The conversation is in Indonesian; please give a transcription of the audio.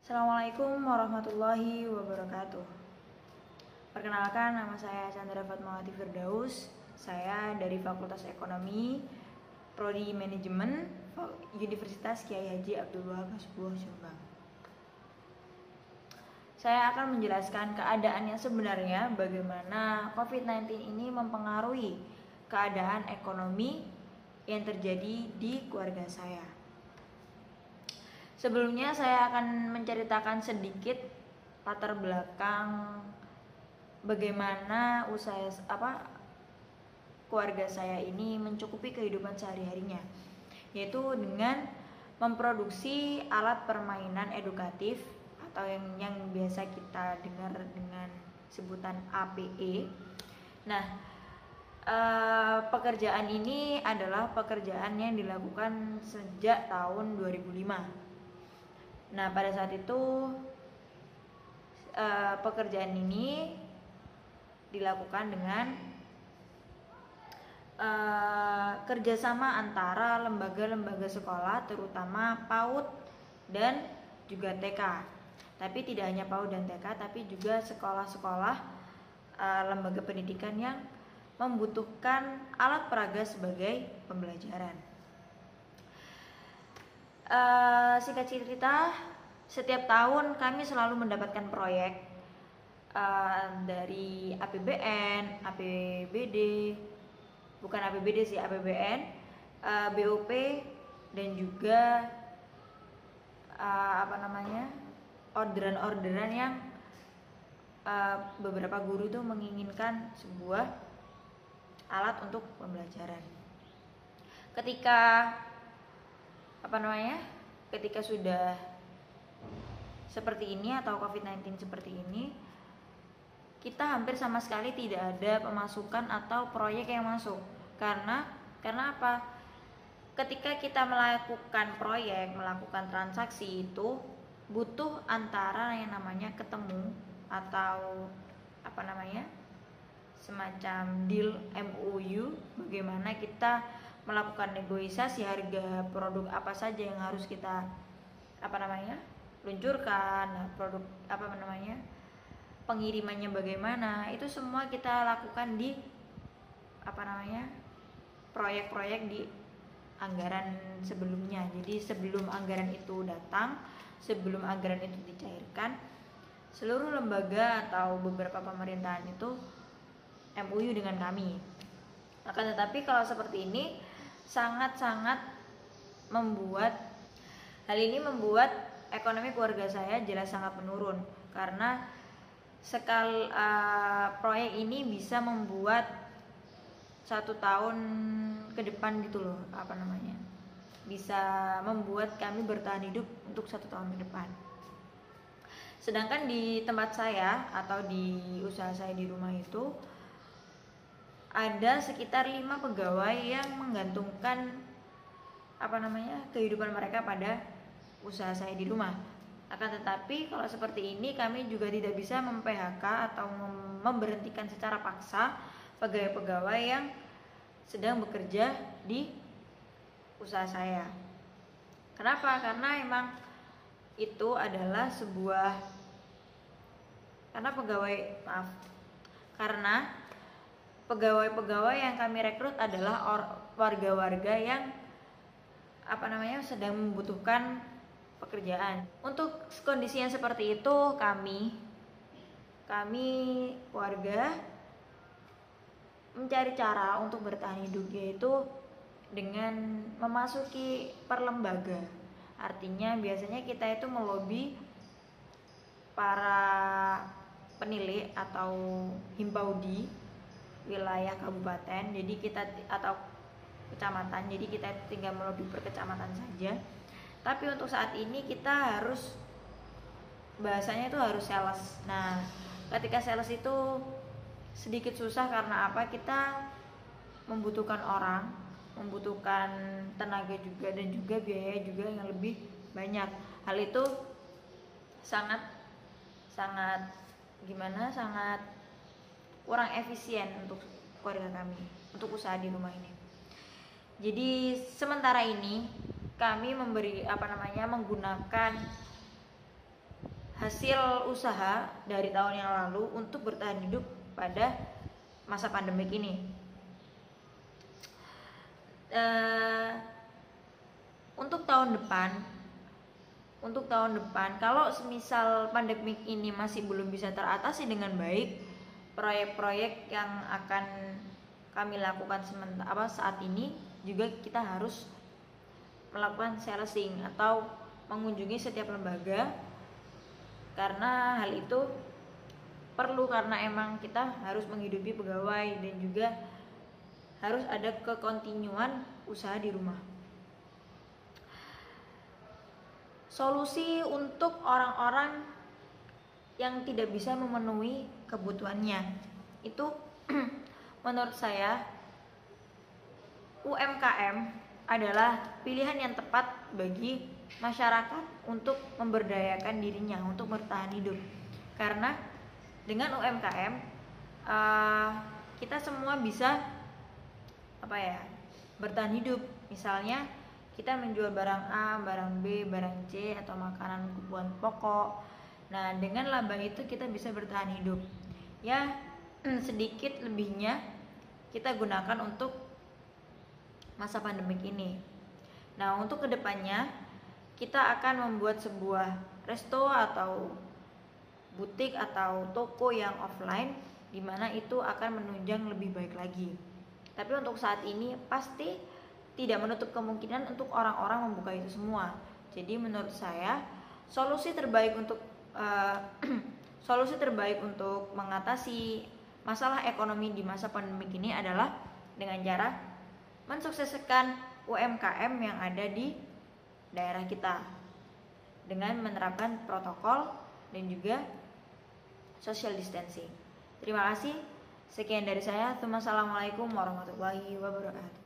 Assalamualaikum warahmatullahi wabarakatuh. Perkenalkan, nama saya Chandra Fatmawati Firdaus. Saya dari Fakultas Ekonomi, Prodi Manajemen, Universitas Kyai Haji Abdul Wahab Hasibuan Jombang. Saya akan menjelaskan keadaan yang sebenarnya bagaimana COVID-19 ini mempengaruhi keadaan ekonomi yang terjadi di keluarga saya. Sebelumnya saya akan menceritakan sedikit latar belakang bagaimana keluarga saya ini mencukupi kehidupan sehari-harinya, yaitu dengan memproduksi alat permainan edukatif atau yang biasa kita dengar dengan sebutan APE. Nah, pekerjaan ini adalah pekerjaan yang dilakukan sejak tahun 2005. Nah, pada saat itu pekerjaan ini dilakukan dengan kerjasama antara lembaga-lembaga sekolah, terutama PAUD dan juga TK. Tapi tidak hanya PAUD dan TK, tapi juga sekolah-sekolah lembaga pendidikan yang membutuhkan alat peraga sebagai pembelajaran. Singkat cerita, setiap tahun kami selalu mendapatkan proyek dari APBN, APBD, bukan APBD sih, APBN, BOP, dan juga orderan-orderan yang beberapa guru itu menginginkan sebuah alat untuk pembelajaran. Ketika sudah seperti ini atau COVID-19 seperti ini, kita hampir sama sekali tidak ada pemasukan atau proyek yang masuk. Karena apa? Ketika kita melakukan proyek, melakukan transaksi itu butuh antara yang namanya ketemu atau semacam deal MOU, bagaimana kita melakukan negosiasi harga produk apa saja yang harus kita luncurkan, produk pengirimannya bagaimana, itu semua kita lakukan di proyek-proyek di anggaran sebelumnya. Jadi sebelum anggaran itu datang, sebelum anggaran itu dicairkan, seluruh lembaga atau beberapa pemerintahan itu MOU dengan kami. Akan tetapi kalau seperti ini sangat-sangat membuat ekonomi keluarga saya jelas sangat menurun, karena proyek ini bisa membuat 1 tahun ke depan gitu loh, bisa membuat kami bertahan hidup untuk 1 tahun ke depan. Sedangkan di tempat saya atau di usaha saya di rumah itu ada sekitar 5 pegawai yang menggantungkan kehidupan mereka pada usaha saya di rumah. Akan tetapi kalau seperti ini kami juga tidak bisa mem-PHK atau memberhentikan secara paksa pegawai-pegawai yang sedang bekerja di usaha saya. Kenapa? Karena emang itu adalah karena pegawai-pegawai yang kami rekrut adalah warga-warga yang sedang membutuhkan pekerjaan. Untuk kondisi yang seperti itu, kami warga mencari cara untuk bertahan hidup, yaitu dengan memasuki perlembaga. Artinya biasanya kita itu melobi para penilai atau himbaudi wilayah kabupaten, jadi kita atau kecamatan, jadi kita tinggal melobi per kecamatan saja. Tapi untuk saat ini kita harus bahasanya itu harus sales. Nah, ketika sales itu sedikit susah karena apa? Kita membutuhkan orang, membutuhkan tenaga juga, dan juga biaya juga yang lebih banyak. Hal itu sangat kurang efisien untuk keluarga kami, untuk usaha di rumah ini. Jadi sementara ini kami menggunakan hasil usaha dari tahun yang lalu untuk bertahan hidup pada masa pandemik ini. Untuk tahun depan, kalau semisal pandemik ini masih belum bisa teratasi dengan baik, proyek-proyek yang akan kami lakukan saat ini juga kita harus melakukan seleasing atau mengunjungi setiap lembaga, karena hal itu perlu karena emang kita harus menghidupi pegawai dan juga harus ada kekontinuan usaha di rumah. Solusi untuk orang-orang yang tidak bisa memenuhi kebutuhannya itu menurut saya UMKM adalah pilihan yang tepat bagi masyarakat untuk memberdayakan dirinya untuk bertahan hidup. Karena dengan UMKM kita semua bisa bertahan hidup. Misalnya kita menjual barang A, barang B, barang C atau makanan kebutuhan pokok. Nah, dengan laba itu kita bisa bertahan hidup. Ya, sedikit lebihnya kita gunakan untuk masa pandemik ini. Nah, untuk kedepannya kita akan membuat sebuah resto atau butik atau toko yang offline, di mana itu akan menunjang lebih baik lagi. Tapi untuk saat ini pasti tidak menutup kemungkinan untuk orang-orang membuka itu semua. Jadi menurut saya solusi terbaik untuk mengatasi masalah ekonomi di masa pandemik ini adalah dengan cara mensukseskan UMKM yang ada di daerah kita dengan menerapkan protokol dan juga social distancing. Terima kasih. Sekian dari saya. Assalamualaikum warahmatullahi wabarakatuh.